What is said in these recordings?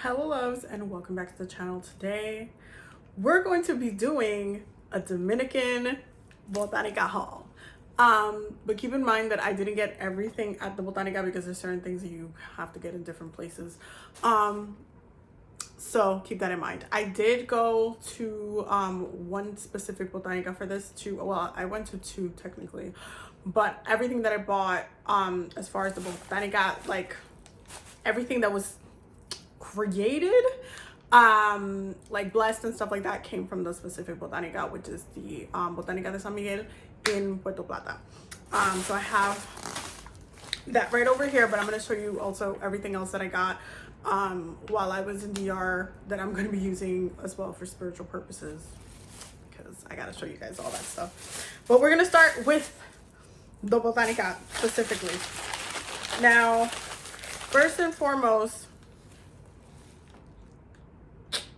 Hello loves and welcome back to the channel. Today we're going to be doing a Dominican Botanica haul, but keep in mind that I didn't get everything at the Botanica because there's certain things that you have to get in different places, so keep that in mind. I did go to one specific Botanica for this too. Well, I went to two technically, but everything that I bought as far as the Botanica, like everything that was created like blessed and stuff like that, came from the specific Botanica, which is the Botanica de San Miguel in Puerto Plata. So I have that right over here, but I'm going to show you also everything else that I got while I was in DR that I'm going to be using as well for spiritual purposes, because I got to show you guys all that stuff. But we're going to start with the Botanica specifically. Now, first and foremost,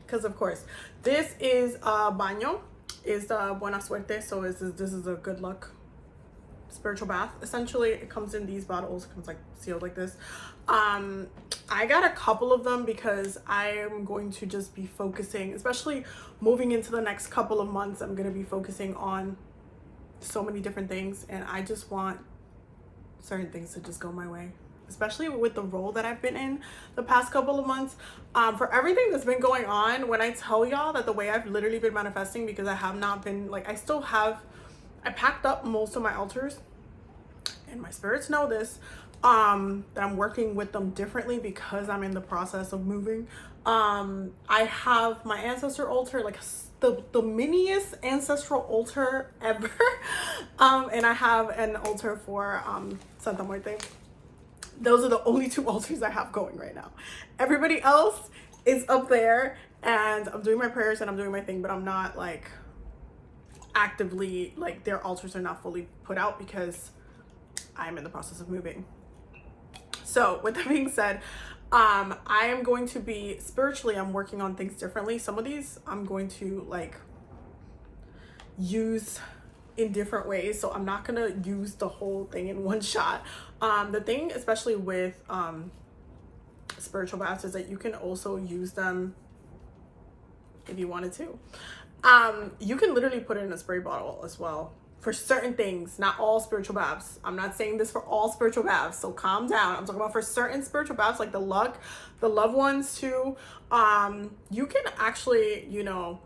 because of course this is a baño, is buena suerte, so this is a good luck spiritual bath. Essentially it comes in these bottles, it comes like sealed like this. I got a couple of them because I am going to just be focusing, especially moving into the next couple of months, I'm going to be focusing on so many different things, and I just want certain things to just go my way, especially with the role that I've been in the past couple of months. For everything that's been going on, when I tell y'all that the way I've literally been manifesting, because I have not been, like, I packed up most of my altars, and my spirits know this, that I'm working with them differently because I'm in the process of moving. I have my ancestor altar, like the miniest ancestral altar ever. And I have an altar for Santa Muerte. Those are the only two altars I have going right now. Everybody else is up there, and I'm doing my prayers and I'm doing my thing, but I'm not like actively, like, their altars are not fully put out because I'm in the process of moving. So with that being said, I am going to be spiritually, I'm working on things differently. Some of these I'm going to like use in different ways, so I'm not gonna use the whole thing in one shot. The thing especially with spiritual baths is that you can also use them if you wanted to. You can literally put it in a spray bottle as well for certain things. Not all spiritual baths. I'm not saying this for all spiritual baths, so calm down. I'm talking about for certain spiritual baths, like the loved ones too. You can actually, you know,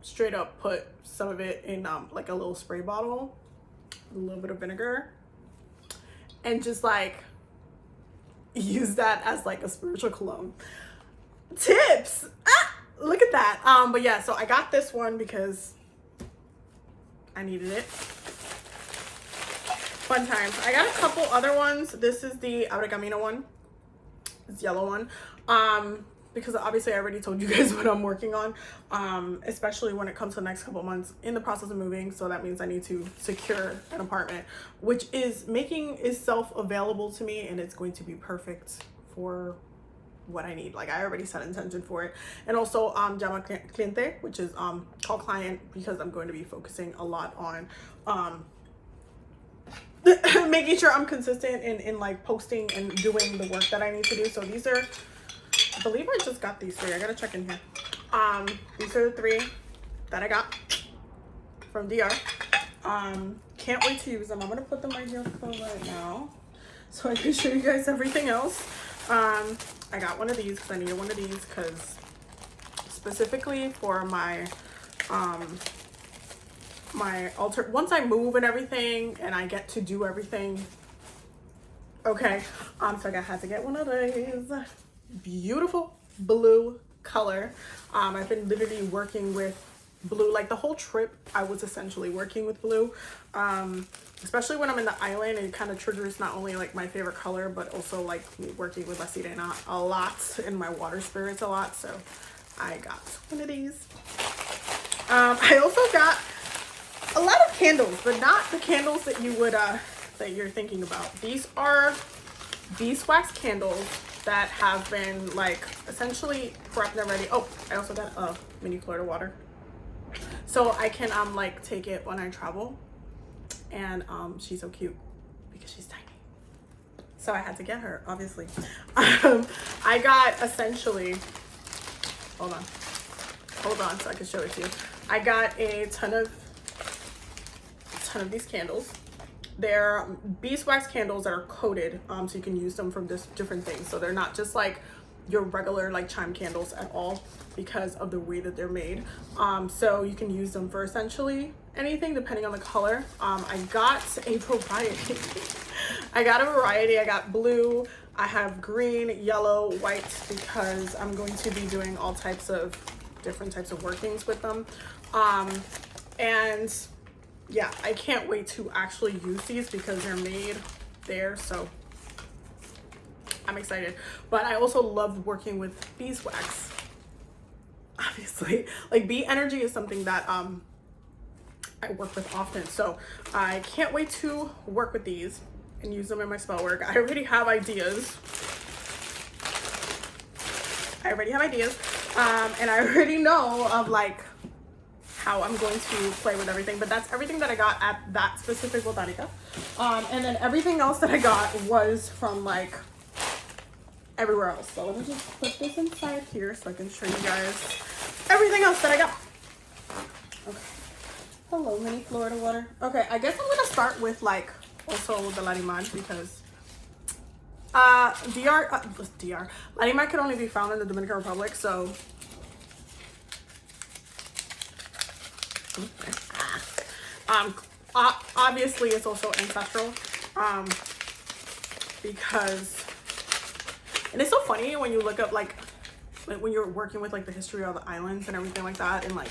straight up put some of it in like a little spray bottle, a little bit of vinegar, and just like use that as like a spiritual cologne. Tips! Look at that. But yeah, so I got this one because I needed it. Fun times. I got a couple other ones. This is the Abre Camino one. It's yellow one. Because obviously I already told you guys what I'm working on, especially when it comes to the next couple of months in the process of moving. So that means I need to secure an apartment, which is making itself available to me, and it's going to be perfect for what I need. Like, I already set intention for it. And also llama cliente, which is call client, because I'm going to be focusing a lot on making sure I'm consistent in like posting and doing the work that I need to do. So these are, I believe I just got these three. I gotta check in here. These are the three that I got from DR. Can't wait to use them. I'm gonna put them right here for right now so I can show you guys everything else. I got one of these because I needed one of these, because specifically for my my altar, once I move and everything and I get to do everything, okay, so I had to get one of these. Beautiful blue color. I've been literally working with blue, like the whole trip I was essentially working with blue, especially when I'm in the island. It kind of triggers not only like my favorite color, but also like me working with La Sirena a lot and my water spirits a lot. So I got one of these. I also got a lot of candles, but not the candles that you would that you're thinking about. These are beeswax candles that have been like essentially prepped and ready. Oh, I also got a mini Florida water, so I can like take it when I travel. And she's so cute because she's tiny, so I had to get her, obviously. I got essentially hold on so I can show it to you. I got a ton of these candles. They're beeswax candles that are coated, so you can use them from different things. So they're not just like your regular like chime candles at all, because of the way that they're made. So you can use them for essentially anything depending on the color. I got a variety. I got blue, I have green, yellow, white, because I'm going to be doing all types of different types of workings with them. And yeah, I can't wait to actually use these because they're made there, so I'm excited. But I also love working with beeswax, obviously. Like, bee energy is something that I work with often, so I can't wait to work with these and use them in my spell work. I already have ideas. And I already know of like how I'm going to play with everything, but that's everything that I got at that specific botanica. And then everything else that I got was from like everywhere else. So let me just put this inside here so I can show you guys everything else that I got. Okay. Hello, mini Florida water. Okay, I guess I'm gonna start with like also the Larimar, because Larimar can only be found in the Dominican Republic, so obviously it's also Ancestral, because, and it's so funny when you look up like when you're working with like the history of the islands and everything like that, and like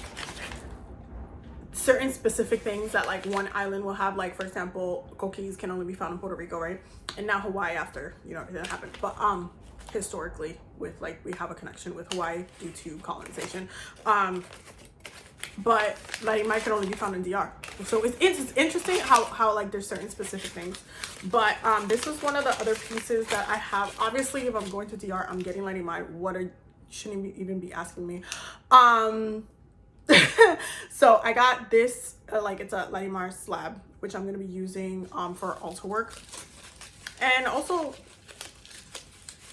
certain specific things that like one island will have, like for example coquis can only be found in Puerto Rico, right? And now Hawaii, after you know everything that happened, but historically with like we have a connection with Hawaii due to colonization. But like mine can only be found in DR. So it's interesting how like there's certain specific things. But this is one of the other pieces that I have. Obviously, if I'm going to DR, I'm getting Larimar. Shouldn't even be asking me. So I got this like it's a Larimar slab, which I'm gonna be using for altar work. And also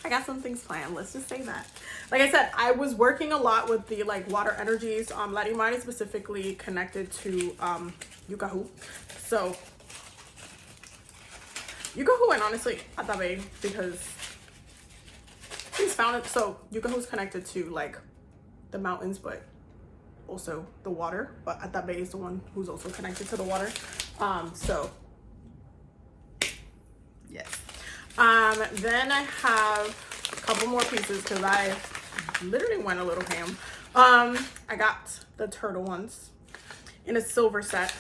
I got some things planned, let's just say that. Like I said, I was working a lot with the like water energies. Larimar is specifically connected to Yucahu. So Yucahu, and honestly Atabe, because he's found it. So Yucahu is connected to like the mountains, but also the water. But Atabe is the one who's also connected to the water. So yes. Then I have a couple more pieces because I literally went a little ham. I got the turtle ones in a silver set.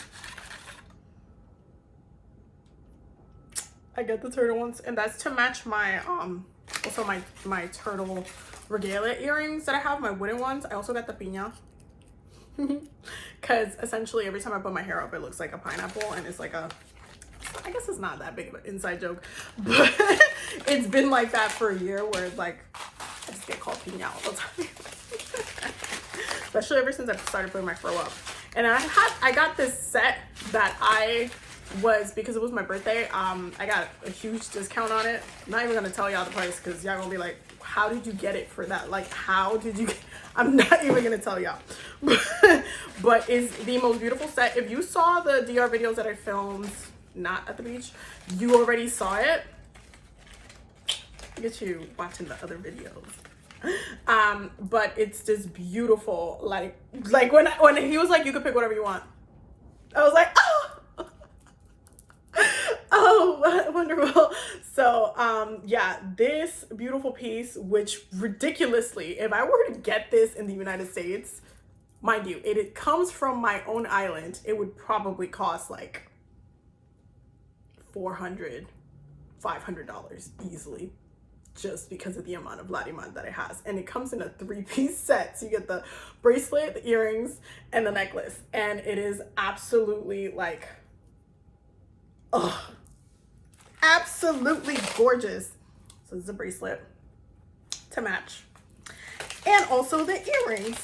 I got the turtle ones, and that's to match my also my turtle regalia earrings that I have, my wooden ones. I also got the piña because essentially every time I put my hair up it looks like a pineapple, and it's like a, I guess it's not that big of an inside joke, but it's been like that for a year, where it's like I just get called piña all the time. Especially ever since I started putting my fro up. And I got this set that I was, because it was my birthday, I got a huge discount on it. I'm not even gonna tell y'all the price because y'all gonna be like, how did you get it for that? Like, how did you I'm not even gonna tell y'all. But it's the most beautiful set. If you saw the DR videos that I filmed not at the beach, you already saw it. Get you watching the other videos. But it's just beautiful. Like when he was like, you could pick whatever you want, I was like, oh, oh, wonderful. So yeah, this beautiful piece, which ridiculously, if I were to get this in the United States, mind you, it comes from my own island, it would probably cost like $400, $500 easily, just because of the amount of Larimar that it has. And it comes in a 3-piece set. So you get the bracelet, the earrings, and the necklace. And it is absolutely like, oh, absolutely gorgeous. So this is a bracelet to match. And also the earrings.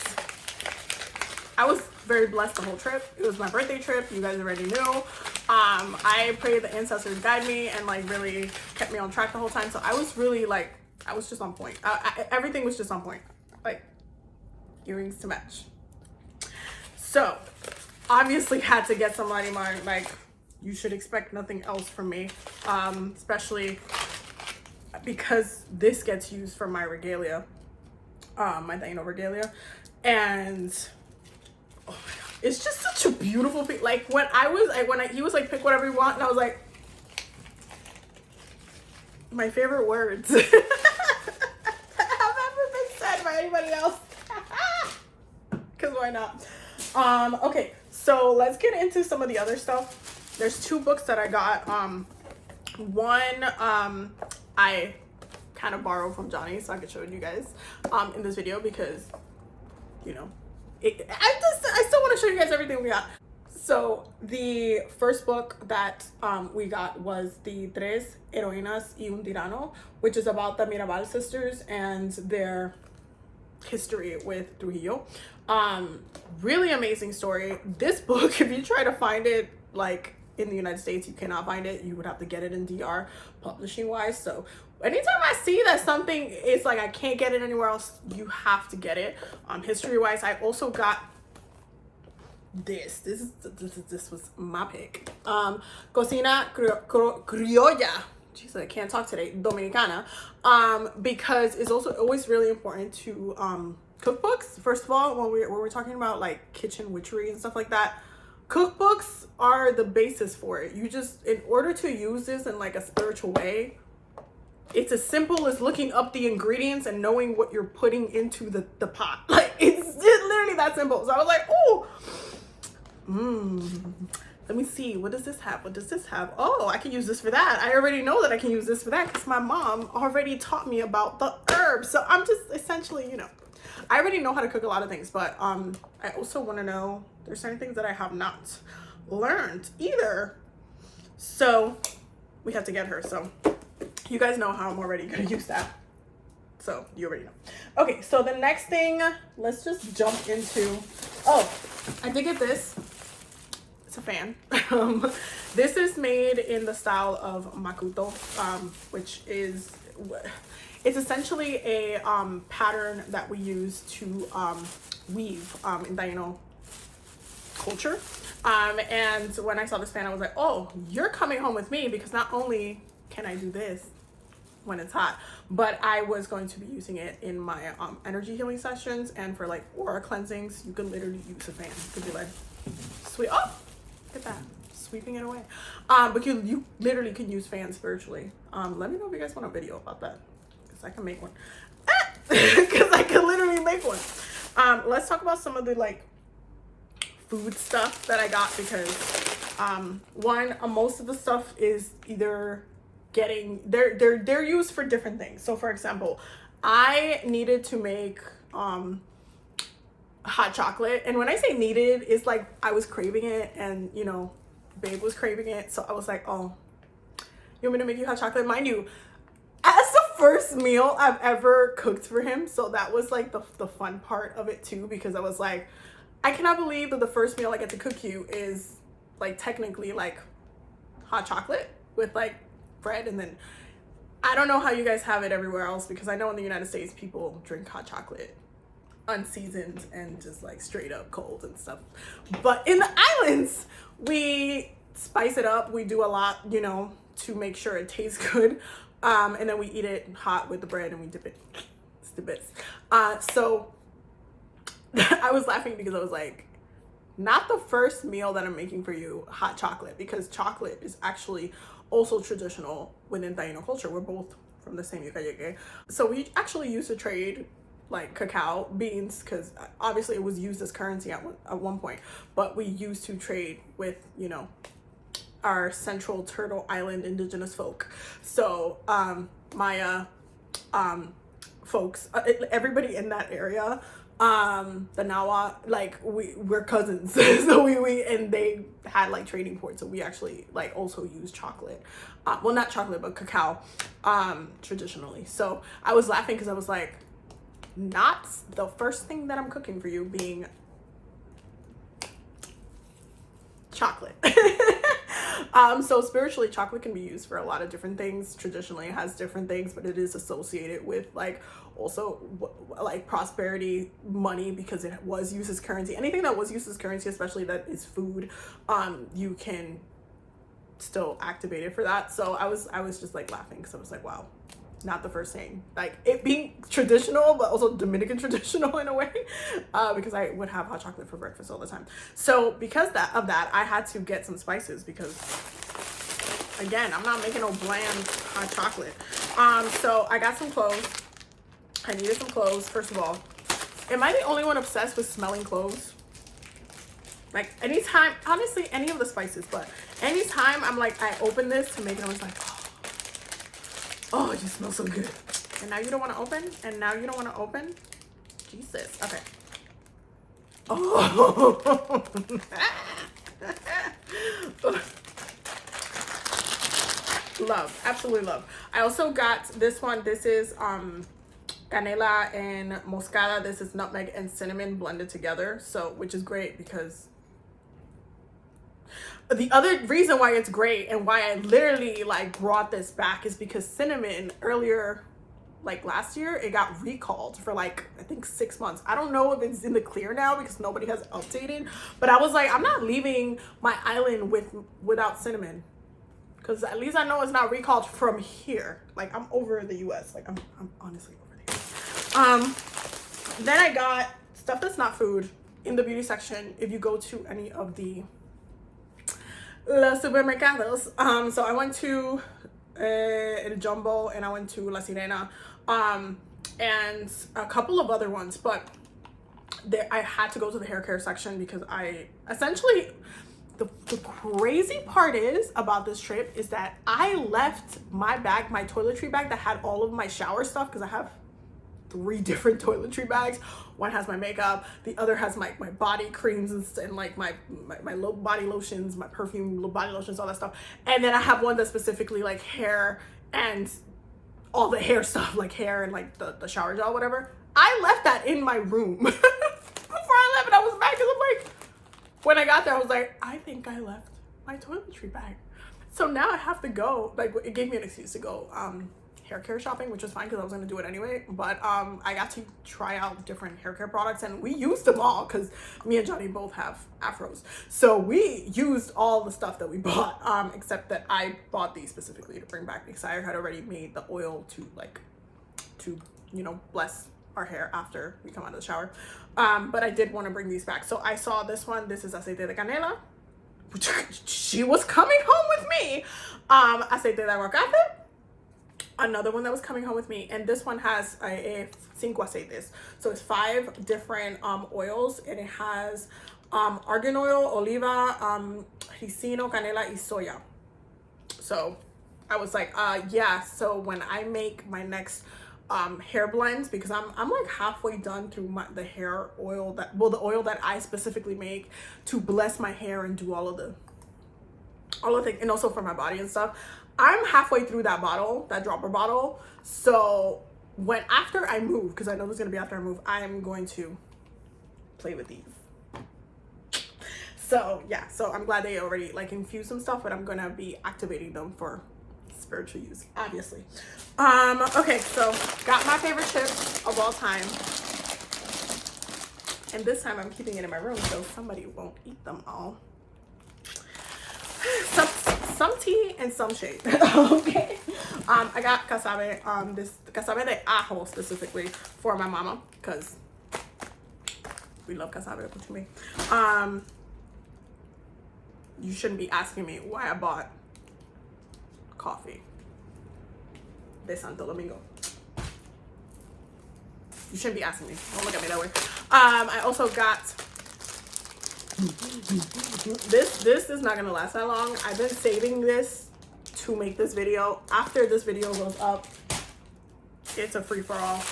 I was very blessed the whole trip. It was my birthday trip. You guys already knew. I prayed the ancestors guide me and like really kept me on track the whole time. So I was really like, I was just on point. Everything was just on point. Like earrings to match. So obviously had to get some Larimar. Like, you should expect nothing else from me, especially because this gets used for my regalia, my Taino regalia. And oh my god, it's just such a beautiful piece. Like, when he was like, pick whatever you want, and I was like, my favorite words have ever been said by anybody else. Because why not? Okay, so let's get into some of the other stuff. There's 2 books that I got. One I kind of borrowed from Johnny, so I could show you guys in this video, because you know, I still want to show you guys everything we got. So the first book that we got was the Tres Heroínas y un Tirano, which is about the Mirabal sisters and their history with Trujillo. Really amazing story. This book, if you try to find it like in the United States, you cannot find it. You would have to get it in DR publishing wise. So anytime I see that something is like I can't get it anywhere else, you have to get it. History wise, I also got this was my pick. Cocina Criolla. Jeez, I can't talk today. Dominicana. Because it's also always really important to cookbooks. First of all, when we're talking about like kitchen witchery and stuff like that, cookbooks are the basis for it. You just, in order to use this in like a spiritual way, it's as simple as looking up the ingredients and knowing what you're putting into the pot. Like, it's literally that simple. So I was like, oh, let me see, what does this have? What does this have? Oh, I can use this for that. I already know that I can use this for that because my mom already taught me about the herbs. So I'm just essentially, you know, I already know how to cook a lot of things, but I also want to know, there's certain things that I have not learned either. So we have to get her. So you guys know how I'm already going to use that. So you already know. Okay, so the next thing, let's just jump into, oh, I did get this. It's a fan. This is made in the style of Makuto, which is, it's essentially a pattern that we use to weave in Taino culture. And when I saw this fan, I was like, oh, you're coming home with me, because not only can I do this when it's hot, but I was going to be using it in my energy healing sessions, and for like aura cleansings. You can literally use a fan. You could be like, sweet, oh, look at that, sweeping it away. But you literally can use fans spiritually. Let me know if you guys want a video about that, because I can make one. Because I can literally make one. Let's talk about some of the like food stuff that I got, because most of the stuff is either getting, they're used for different things. So for example, I needed to make hot chocolate, and when I say needed, it's like I was craving it, and you know, babe was craving it, so I was like, oh, you want me to make you hot chocolate? Mind you, as the first meal I've ever cooked for him, so that was like the fun part of it too, because I was like, I cannot believe that the first meal I get to cook you is like technically like hot chocolate with like bread. And then I don't know how you guys have it everywhere else, because I know in the United States people drink hot chocolate unseasoned and just like straight up cold and stuff, but in the islands we spice it up. We do a lot, you know, to make sure it tastes good, and then we eat it hot with the bread and we dip it. It's the best. So I was laughing because I was like, not the first meal that I'm making for you hot chocolate, because chocolate is actually also traditional within Taino culture. We're both from the same Yucayeke. So we actually used to trade like cacao beans, because obviously it was used as currency at one point, but we used to trade with, you know, our Central Turtle Island indigenous folk. So Maya folks, everybody in that area, the Nawa, like we're cousins. So we and they had like trading ports, so we actually like also use chocolate, well, not chocolate but cacao, traditionally. So I was laughing because I was like, not the first thing that I'm cooking for you being chocolate. So spiritually, chocolate can be used for a lot of different things. Traditionally, it has different things, but it is associated with like also like prosperity, money, because it was used as currency. Anything that was used as currency, especially that is food, you can still activate it for that. So I was just like laughing because I was like, wow, not the first thing, like it being traditional but also Dominican traditional in a way, because I would have hot chocolate for breakfast all the time. So because of that I had to get some spices, because again, I'm not making no bland hot chocolate. So I got some cloves. I needed some cloves. First of all, am I the only one obsessed with smelling cloves? Like anytime, honestly, any of the spices, but anytime I'm like, I open this to make it, I was like, oh, it just smells so good. And now you don't want to open? And now you don't want to open? Jesus. Okay. Oh. Love. Absolutely love. I also got this one. This is canela and moscada. This is nutmeg and cinnamon blended together. So, which is great because the other reason why it's great and why I literally like brought this back is because cinnamon earlier, like last year, it got recalled for like I think 6 months. I don't know if it's in the clear now because nobody has updated, but I was like, I'm not leaving my island without cinnamon, because at least I know it's not recalled from here. Like I'm over the US, like I'm honestly over there. Then I got stuff that's not food in the beauty section if you go to any of the los supermercados. So I went to El Jumbo and I went to La Sirena, and a couple of other ones, but I had to go to the hair care section because I essentially, the crazy part is about this trip is that I left my bag, my toiletry bag that had all of my shower stuff, because I have 3 different toiletry bags. One has my makeup, the other has my body creams and like my low body lotions, my perfume, low body lotions, all that stuff. And then I have one that's specifically like hair and all the hair stuff, like hair and like the shower gel, whatever. I left that in my room before I left, and I was mad because I'm like, when I got there, I was like, I think I left my toiletry bag. So now I have to go, like it gave me an excuse to go hair care shopping, which was fine because I was going to do it anyway. But I got to try out different hair care products, and we used them all because me and Johnny both have afros. So we used all the stuff that we bought, except that I bought these specifically to bring back because I had already made the oil to you know, bless our hair after we come out of the shower. But I did want to bring these back. So I saw this one. This is aceite de canela. She was coming home with me. Aceite de aguacate. Another one that was coming home with me, and this one has a 5 aceites, so it's 5 different oils, and it has argan oil, oliva, ricino, canela, y soya. So I was like, yeah, so when I make my next hair blends, because I'm like halfway done through the hair oil that, well, the oil that I specifically make to bless my hair and do all of the things, and also for my body and stuff. I'm halfway through that bottle, that dropper bottle. So after I move, because I know there's gonna be after I move, I'm going to play with these. So yeah, so I'm glad they already like infused some stuff, but I'm gonna be activating them for spiritual use, obviously. Okay, so got my favorite chips of all time, and this time I'm keeping it in my room so somebody won't eat them all. Some tea and some shade. Okay. I got casabe, this casabe de ajo specifically for my mama, because we love casabe to me. You shouldn't be asking me why I bought coffee de Santo Domingo. You shouldn't be asking me. Don't look at me that way. I also got this is not gonna last that long. I've been saving this to make this video. After this video goes up, it's a free-for-all.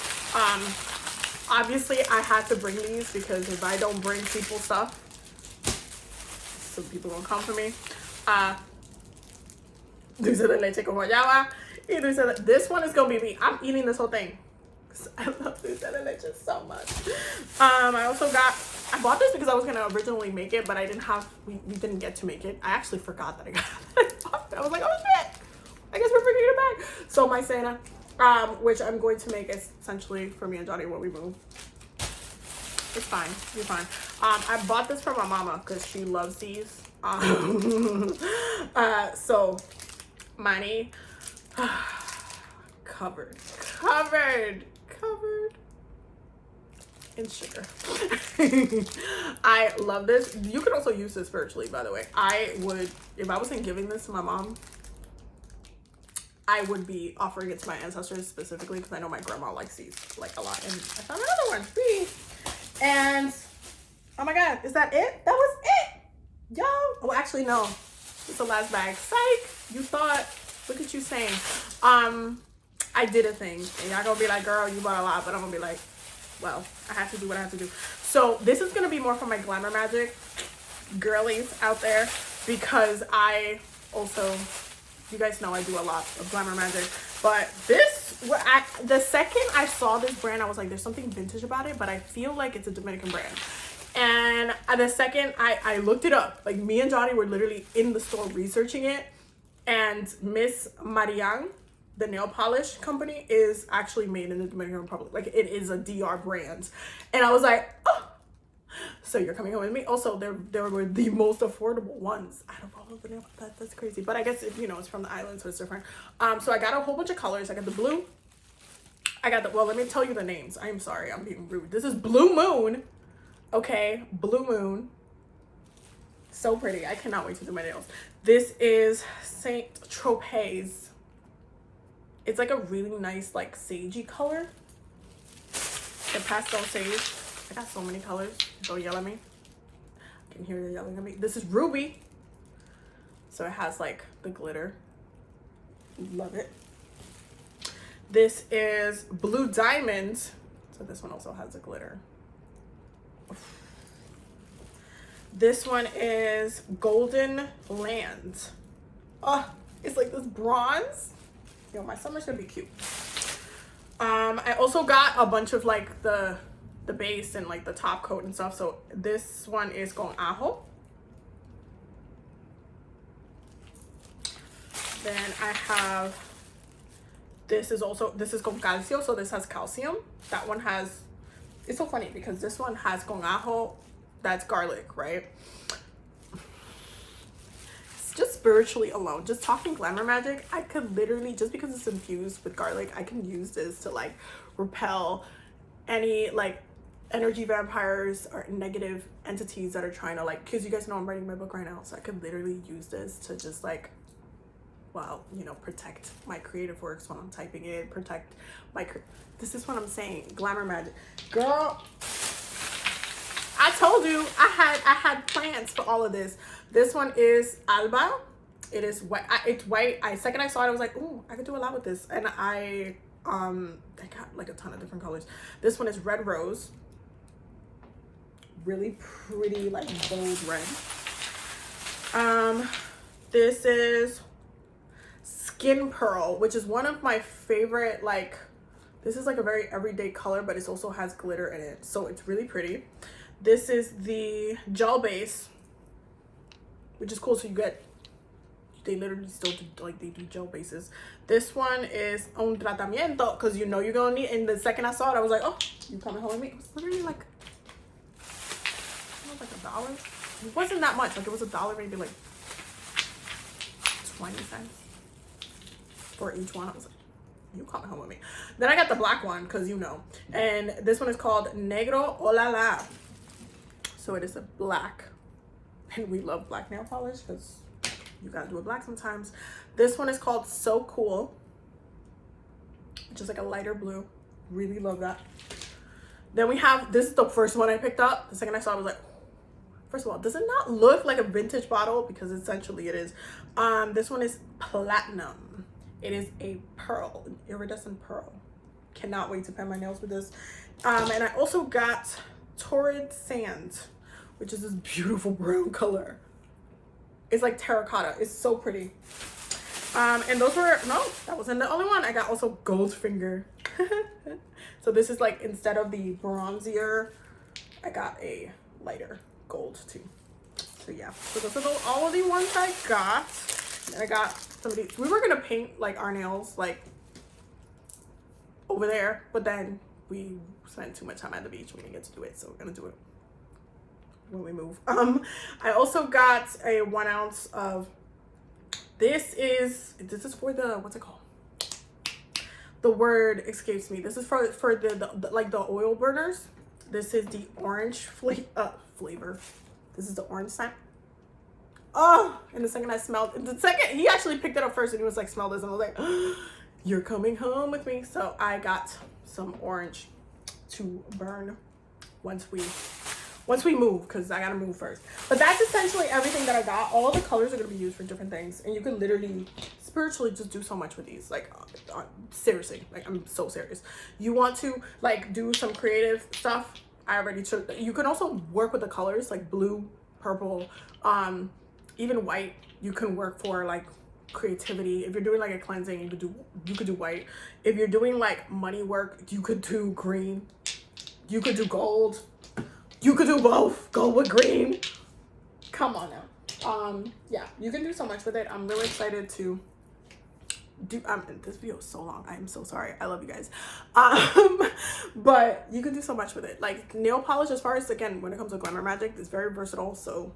Obviously I had to bring these because if I don't bring people stuff, some people won't come for me. Dulce de leche con guayaba. This one is gonna be me. I'm eating this whole thing. I love dulce de leche so much. I also got I bought this because I was gonna originally make it, but I didn't have, we didn't get to make it. I actually forgot that I got it. I was like, oh shit, I guess we're bringing it back. So my Santa, which I'm going to make is essentially for me and Johnny when we move. It's fine, you're fine. I bought this for my mama because she loves these. So money covered in sugar. I love this. You can also use this spiritually, by the way. I would, if I wasn't giving this to my mom, I would be offering it to my ancestors specifically because I know my grandma likes these like a lot. And I found another one free. And oh my god, is that it? That was it, yo. Oh, actually no, it's the last bag. Psych, you thought. Look at you saying. I did a thing, and y'all gonna be like, girl, you bought a lot, but I'm gonna be like, well, I have to do what I have to do. So this is gonna be more for my Glamour Magic girlies out there, because I also, you guys know I do a lot of Glamour Magic, but this, the second I saw this brand, I was like, there's something vintage about it, but I feel like it's a Dominican brand. And the second I looked it up, like me and Johnny were literally in the store researching it, and Miss Marianne, the nail polish company, is actually made in the Dominican Republic. Like it is a DR brand. And I was like, oh, so you're coming home with me. Also, they were the most affordable ones out of all of the nail. That's crazy. But I guess if, you know, it's from the island, so it's different. So I got a whole bunch of colors. I got the blue. I got the, well, let me tell you the names. I'm sorry, I'm being rude. This is Blue Moon. Okay, Blue Moon. So pretty. I cannot wait to do my nails. This is Saint Tropez. It's like a really nice, like, sagey color. The pastel sage. I got so many colors. Don't yell at me. I can hear you yelling at me. This is Ruby. So it has, like, the glitter. Love it. This is Blue Diamond. So this one also has a glitter. This one is Golden Land. Oh, it's like this bronze. Yo, my summer's gonna be cute. I also got a bunch of like the base and like the top coat and stuff. So this one is con ajo. Then I have, this is con calcio, so this has calcium. That one has, it's so funny because this one has con ajo, that's garlic, right? Just spiritually alone, just talking Glamour Magic, I could literally, just because it's infused with garlic, I can use this to like repel any like energy vampires or negative entities that are trying to like, because you guys know I'm writing my book right now, so I could literally use this to just like, well, you know, protect my creative works when I'm typing it, protect my, this is what I'm saying, Glamour Magic. Girl, I told you I had plans for all of this. This one is Alba. It is white. It's white. Second I saw it, I was like, ooh, I could do a lot with this. And I got like a ton of different colors. This one is Red Rose. Really pretty, like bold red. This is Skin Pearl, which is one of my favorite, like, this is like a very everyday color, but it also has glitter in it. So it's really pretty. This is the gel base, which is cool. So you get, they literally still do, like, they do gel bases. This one is un tratamiento, because you know you're gonna need, and the second I saw it, I was like, oh, you coming home with me? It was literally like, it was like $1. It wasn't that much. Like, it was $1, maybe like 20 cents for each one. I was like, you coming home with me? Then I got the black one, because you know, and this one is called Negro Olala. So it is a black, and we love black nail polish because you gotta do it black sometimes. This one is called So Cool, which is like a lighter blue. Really love that. Then we have, this is the first one I picked up. The second I saw it, I was like, first of all, does it not look like a vintage bottle? Because essentially it is. This one is Platinum. It is a pearl, an iridescent pearl. Cannot wait to paint my nails with this. And I also got Torrid Sand, which is this beautiful brown color. It's like terracotta. It's so pretty. And those were, no, that wasn't the only one. I got also Goldfinger. So this is like, instead of the bronzier, I got a lighter gold too. So yeah, so those are all of the ones I got. And I got some of these. We were gonna paint like our nails like over there, but then we spent too much time at the beach. We didn't get to do it, so we're gonna do it when we move. I also got a 1 ounce of this is for the, what's it called? The word escapes me. This is for the like the oil burners. This is the orange flavor. This is the orange scent. Oh, and the second I smelled, he actually picked it up first and he was like, smell this, and I was like, oh, you're coming home with me. So I got some orange to burn once we move, because I gotta move first. But that's essentially everything that I got. All the colors are gonna be used for different things, and you can literally spiritually just do so much with these. Like seriously, like I'm so serious. You want to like do some creative stuff, I already took. You can also work with the colors like blue, purple, even white. You can work for like creativity. If you're doing like a cleansing, you could do white. If you're doing like money work, you could do green. You could do gold. You could do both, gold with green. Come on now. Yeah, you can do so much with it. I'm really excited to do. This video is so long. I am so sorry. I love you guys. But you can do so much with it. Like nail polish, as far as again when it comes to glamour magic, it's very versatile. So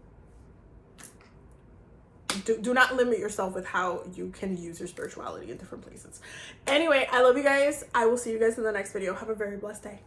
do not limit yourself with how you can use your spirituality in different places. Anyway, I love you guys. I will see you guys in the next video. Have a very blessed day.